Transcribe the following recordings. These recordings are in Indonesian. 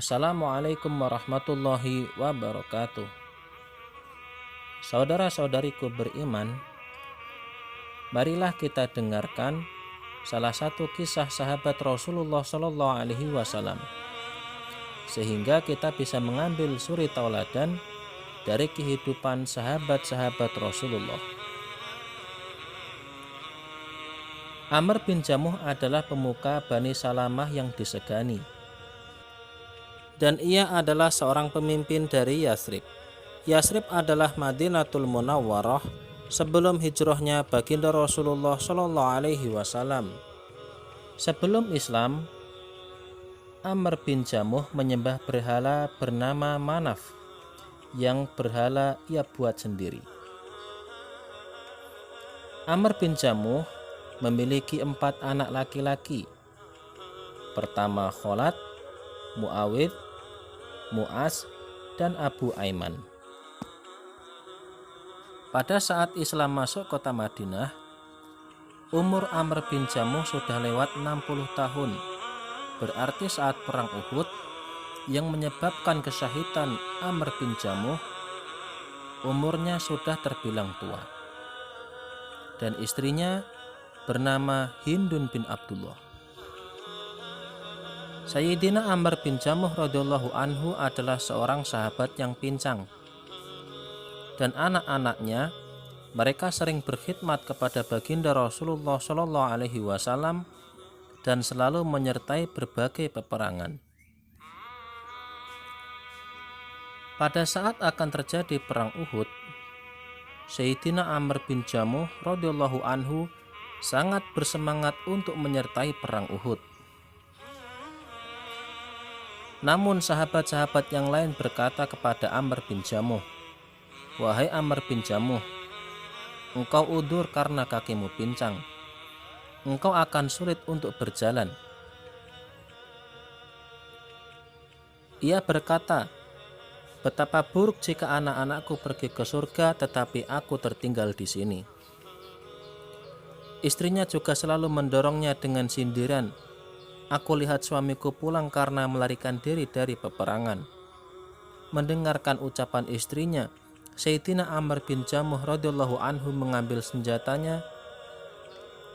Assalamualaikum warahmatullahi wabarakatuh. Saudara-saudariku beriman, marilah kita dengarkan salah satu kisah sahabat Rasulullah Shallallahu Alaihi Wasallam, sehingga kita bisa mengambil suri tauladan dari kehidupan sahabat-sahabat Rasulullah. Amr bin Jamuh adalah pemuka Bani Salamah yang disegani, dan ia adalah seorang pemimpin dari Yathrib. Yathrib adalah Madinatul Munawwarah sebelum hijrahnya baginda Rasulullah Shallallahu Alaihi Wasallam. Sebelum Islam, Amr bin Jamuh menyembah berhala bernama Manaf, yang berhala ia buat sendiri. Amr bin Jamuh memiliki 4 anak laki-laki. Pertama Kholat, Muawid, Mu'az, dan Abu Aiman. Pada saat Islam masuk kota Madinah, umur Amr bin Jamuh sudah lewat 60 tahun. Berarti saat perang Uhud yang menyebabkan kesyahidan Amr bin Jamuh, umurnya sudah terbilang tua. Dan istrinya bernama Hindun bin Abdullah. Sayyidina Amr bin Jamuh radhiyallahu anhu adalah seorang sahabat yang pincang. Dan anak-anaknya, mereka sering berkhidmat kepada baginda Rasulullah Shallallahu Alaihi Wasallam dan selalu menyertai berbagai peperangan. Pada saat akan terjadi perang Uhud, Sayyidina Amr bin Jamuh radhiyallahu anhu sangat bersemangat untuk menyertai perang Uhud. Namun sahabat-sahabat yang lain berkata kepada Amr bin Jamuh, "Wahai Amr bin Jamuh, engkau udzur karena kakimu pincang. Engkau akan sulit untuk berjalan." Ia berkata, "Betapa buruk jika anak-anakku pergi ke surga tetapi aku tertinggal di sini." Istrinya juga selalu mendorongnya dengan sindiran, "Aku lihat suamiku pulang karena melarikan diri dari peperangan." Mendengarkan ucapan istrinya, Sayyidina Amr bin Jamuh radhiyallahu anhu mengambil senjatanya,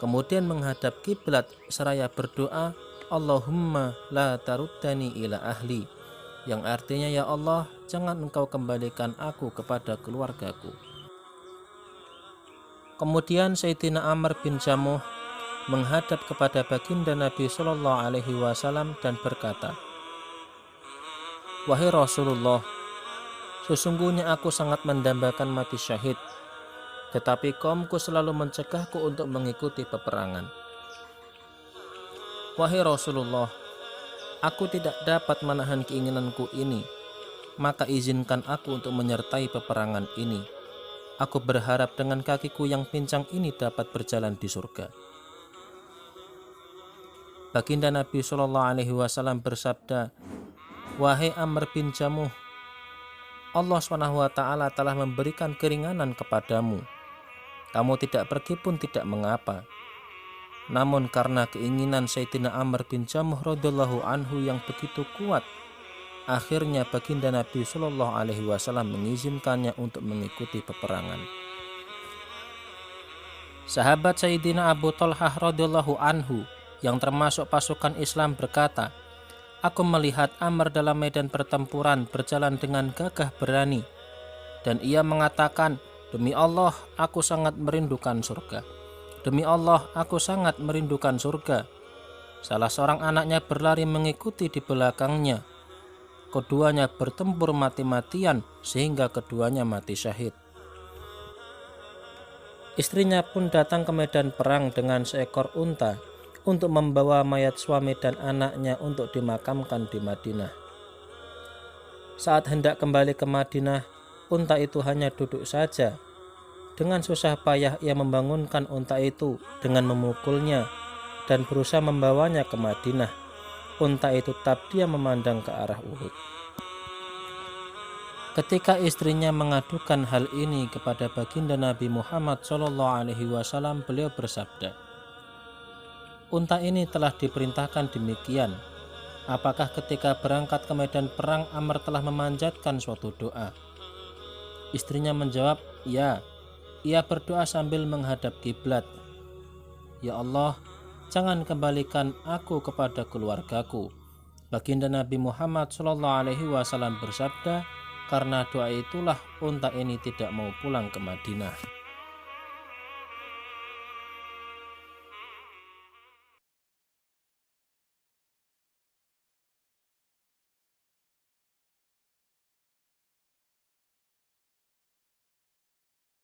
kemudian menghadap kiblat seraya berdoa, "Allahumma la taruddani ila ahli," yang artinya, "Ya Allah, jangan engkau kembalikan aku kepada keluargaku." Kemudian Sayyidina Amr bin Jamuh menghadap kepada baginda Nabi Shallallahu Alaihi Wasallam dan berkata, "Wahai Rasulullah, sesungguhnya aku sangat mendambakan mati syahid, tetapi kaumku selalu mencegahku untuk mengikuti peperangan. Wahai Rasulullah, aku tidak dapat menahan keinginanku ini, maka izinkan aku untuk menyertai peperangan ini. Aku berharap dengan kakiku yang pincang ini dapat berjalan di surga." Baginda Nabi Shallallahu Alaihi Wasallam bersabda, "Wahai Amr bin Jamuh, Allah SWT telah memberikan keringanan kepadamu. Kamu tidak pergi pun tidak mengapa." Namun karena keinginan Sayyidina Amr bin Jamuh radhiyallahu anhu yang begitu kuat, akhirnya baginda Nabi Shallallahu Alaihi Wasallam mengizinkannya untuk mengikuti peperangan. Sahabat Sayyidina Abu Thalhah radhiyallahu anhu yang termasuk pasukan Islam berkata, "Aku melihat Amr dalam medan pertempuran berjalan dengan gagah berani, dan ia mengatakan, 'Demi Allah, aku sangat merindukan surga. Demi Allah, aku sangat merindukan surga.' Salah seorang anaknya berlari mengikuti di belakangnya. Keduanya bertempur mati-matian sehingga keduanya mati syahid. Istrinya pun datang ke medan perang dengan seekor unta untuk membawa mayat suami dan anaknya untuk dimakamkan di Madinah. Saat hendak kembali ke Madinah, unta itu hanya duduk saja. Dengan susah payah ia membangunkan unta itu dengan memukulnya dan berusaha membawanya ke Madinah. Unta itu tetap diam memandang ke arah Uhud. Ketika istrinya mengadukan hal ini kepada baginda Nabi Muhammad SAW, beliau bersabda, "Unta ini telah diperintahkan demikian, Apakah ketika berangkat ke medan perang Amr telah memanjatkan suatu doa? Istrinya menjawab, ya. Ia berdoa sambil menghadap kiblat. Ya Allah, jangan kembalikan aku kepada keluargaku. Baginda Nabi Muhammad SAW bersabda, karena doa itulah unta ini tidak mau pulang ke Madinah.